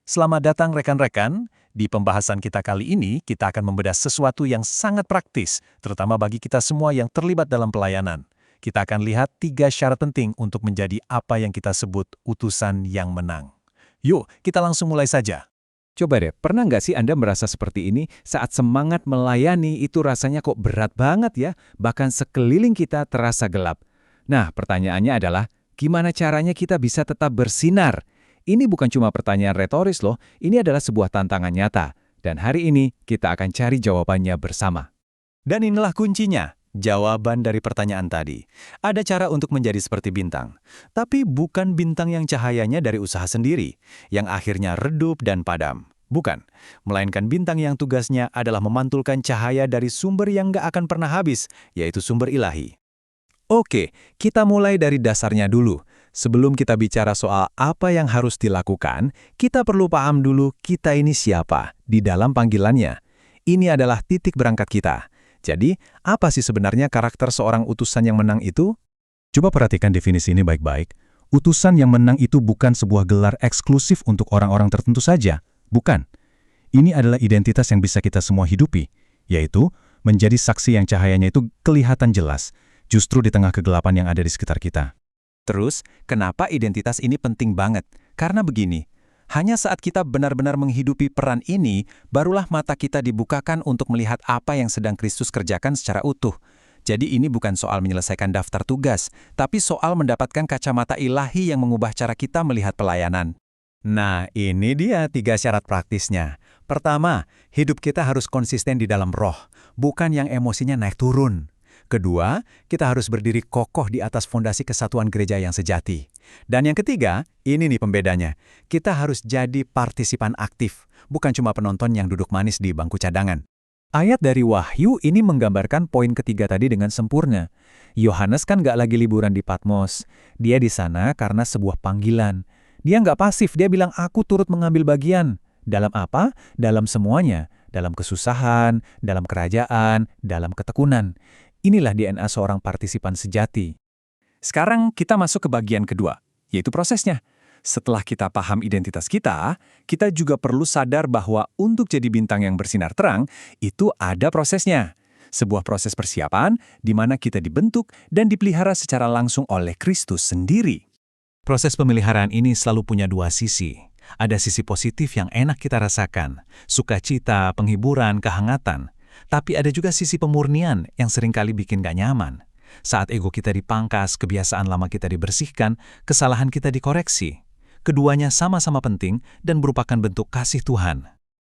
Selamat datang rekan-rekan. Di pembahasan kita kali ini, kita akan membedah sesuatu yang sangat praktis, terutama bagi kita semua yang terlibat dalam pelayanan. Kita akan lihat 3 syarat penting untuk menjadi apa yang kita sebut utusan yang menang. Yuk, kita langsung mulai saja. Coba deh, pernah nggak sih Anda merasa seperti ini saat semangat melayani itu rasanya kok berat banget ya, bahkan sekeliling kita terasa gelap. Nah, pertanyaannya adalah, gimana caranya kita bisa tetap bersinar? Ini bukan cuma pertanyaan retoris loh, ini adalah sebuah tantangan nyata. Dan hari ini kita akan cari jawabannya bersama. Dan inilah kuncinya, jawaban dari pertanyaan tadi. Ada cara untuk menjadi seperti bintang, tapi bukan bintang yang cahayanya dari usaha sendiri, yang akhirnya redup dan padam. Bukan, melainkan bintang yang tugasnya adalah memantulkan cahaya dari sumber yang gak akan pernah habis, yaitu sumber ilahi. Oke, kita mulai dari dasarnya dulu. Sebelum kita bicara soal apa yang harus dilakukan, kita perlu paham dulu kita ini siapa di dalam panggilannya. Ini adalah titik berangkat kita. Jadi, apa sih sebenarnya karakter seorang utusan yang menang itu? Coba perhatikan definisi ini baik-baik. Utusan yang menang itu bukan sebuah gelar eksklusif untuk orang-orang tertentu saja. Bukan. Ini adalah identitas yang bisa kita semua hidupi, yaitu menjadi saksi yang cahayanya itu kelihatan jelas, justru di tengah kegelapan yang ada di sekitar kita. Terus, kenapa identitas ini penting banget? Karena begini, hanya saat kita benar-benar menghidupi peran ini, barulah mata kita dibukakan untuk melihat apa yang sedang Kristus kerjakan secara utuh. Jadi ini bukan soal menyelesaikan daftar tugas, tapi soal mendapatkan kacamata ilahi yang mengubah cara kita melihat pelayanan. Nah, ini dia 3 syarat praktisnya. Pertama, hidup kita harus konsisten di dalam roh, bukan yang emosinya naik turun. Kedua, kita harus berdiri kokoh di atas fondasi kesatuan gereja yang sejati. Dan yang ketiga, ini nih pembedanya. Kita harus jadi partisipan aktif, bukan cuma penonton yang duduk manis di bangku cadangan. Ayat dari Wahyu ini menggambarkan poin ketiga tadi dengan sempurna. Yohanes kan nggak lagi liburan di Patmos. Dia di sana karena sebuah panggilan. Dia nggak pasif, dia bilang, aku turut mengambil bagian. Dalam apa? Dalam semuanya. Dalam kesusahan, dalam kerajaan, dalam ketekunan. Inilah DNA seorang partisipan sejati. Sekarang kita masuk ke bagian kedua, yaitu prosesnya. Setelah kita paham identitas kita juga perlu sadar bahwa untuk jadi bintang yang bersinar terang, itu ada prosesnya. Sebuah proses persiapan di mana kita dibentuk dan dipelihara secara langsung oleh Kristus sendiri. Proses pemeliharaan ini selalu punya 2 sisi. Ada sisi positif yang enak kita rasakan, sukacita, penghiburan, kehangatan. Tapi ada juga sisi pemurnian yang seringkali bikin gak nyaman. Saat ego kita dipangkas, kebiasaan lama kita dibersihkan, kesalahan kita dikoreksi. Keduanya sama-sama penting dan merupakan bentuk kasih Tuhan.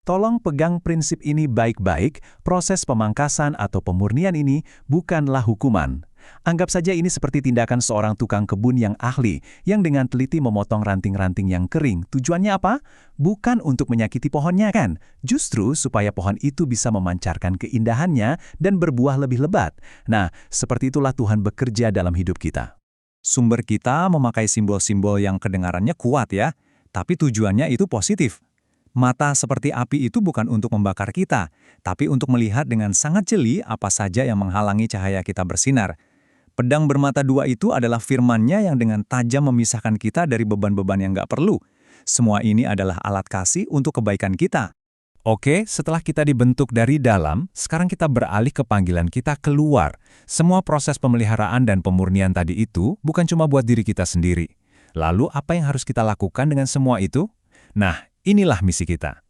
Tolong pegang prinsip ini baik-baik, proses pemangkasan atau pemurnian ini bukanlah hukuman. Anggap saja ini seperti tindakan seorang tukang kebun yang ahli, yang dengan teliti memotong ranting-ranting yang kering. Tujuannya apa? Bukan untuk menyakiti pohonnya kan? Justru supaya pohon itu bisa memancarkan keindahannya dan berbuah lebih lebat. Nah, seperti itulah Tuhan bekerja dalam hidup kita. Sumber kita memakai simbol-simbol yang kedengarannya kuat ya, tapi tujuannya itu positif. Mata seperti api itu bukan untuk membakar kita, tapi untuk melihat dengan sangat jeli apa saja yang menghalangi cahaya kita bersinar. Pedang bermata 2 itu adalah firman-Nya yang dengan tajam memisahkan kita dari beban-beban yang gak perlu. Semua ini adalah alat kasih untuk kebaikan kita. Oke, setelah kita dibentuk dari dalam, sekarang kita beralih ke panggilan kita keluar. Semua proses pemeliharaan dan pemurnian tadi itu bukan cuma buat diri kita sendiri. Lalu apa yang harus kita lakukan dengan semua itu? Nah, inilah misi kita.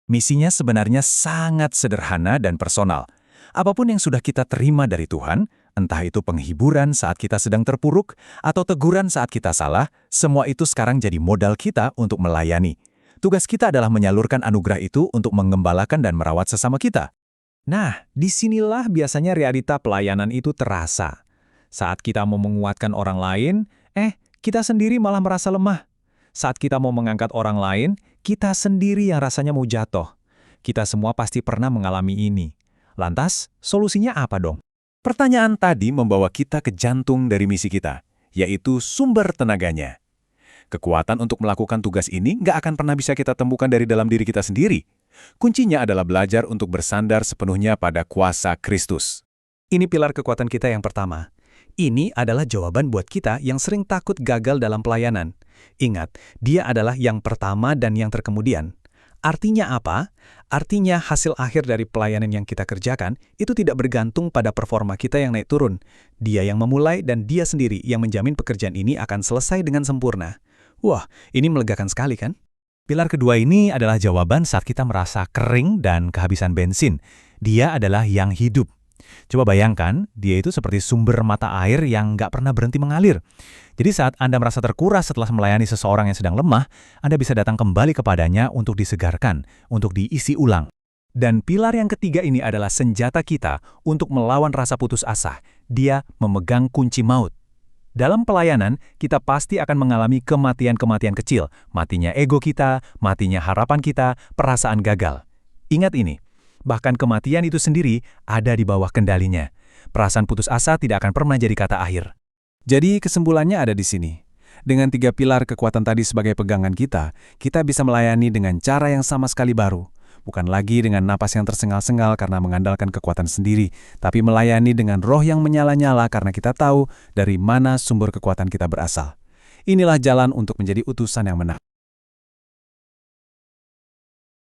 Misinya sebenarnya sangat sederhana dan personal. Apapun yang sudah kita terima dari Tuhan, entah itu penghiburan saat kita sedang terpuruk atau teguran saat kita salah, semua itu sekarang jadi modal kita untuk melayani. Tugas kita adalah menyalurkan anugerah itu untuk mengembalakan dan merawat sesama kita. Nah, disinilah biasanya realita pelayanan itu terasa. Saat kita mau menguatkan orang lain, kita sendiri malah merasa lemah. Saat kita mau mengangkat orang lain, kita sendiri yang rasanya mau jatuh. Kita semua pasti pernah mengalami ini. Lantas, solusinya apa dong? Pertanyaan tadi membawa kita ke jantung dari misi kita, yaitu sumber tenaganya. Kekuatan untuk melakukan tugas ini nggak akan pernah bisa kita temukan dari dalam diri kita sendiri. Kuncinya adalah belajar untuk bersandar sepenuhnya pada kuasa Kristus. Ini pilar kekuatan kita yang pertama. Ini adalah jawaban buat kita yang sering takut gagal dalam pelayanan. Ingat, dia adalah yang pertama dan yang terkemudian. Artinya apa? Artinya hasil akhir dari pelayanan yang kita kerjakan itu tidak bergantung pada performa kita yang naik turun. Dia yang memulai dan dia sendiri yang menjamin pekerjaan ini akan selesai dengan sempurna. Wah, ini melegakan sekali kan? Pilar kedua ini adalah jawaban saat kita merasa kering dan kehabisan bensin. Dia adalah yang hidup. Coba bayangkan, dia itu seperti sumber mata air yang nggak pernah berhenti mengalir. Jadi saat Anda merasa terkuras setelah melayani seseorang yang sedang lemah, Anda bisa datang kembali kepadanya untuk disegarkan, untuk diisi ulang. Dan pilar yang ketiga ini adalah senjata kita untuk melawan rasa putus asa. Dia memegang kunci maut. Dalam pelayanan, kita pasti akan mengalami kematian-kematian kecil. Matinya ego kita, matinya harapan kita, perasaan gagal. Ingat ini. Bahkan kematian itu sendiri ada di bawah kendalinya. Perasaan putus asa tidak akan pernah jadi kata akhir. Jadi kesimpulannya ada di sini. Dengan 3 pilar kekuatan tadi sebagai pegangan kita bisa melayani dengan cara yang sama sekali baru. Bukan lagi dengan napas yang tersengal-sengal karena mengandalkan kekuatan sendiri, tapi melayani dengan roh yang menyala-nyala karena kita tahu dari mana sumber kekuatan kita berasal. Inilah jalan untuk menjadi utusan yang menang.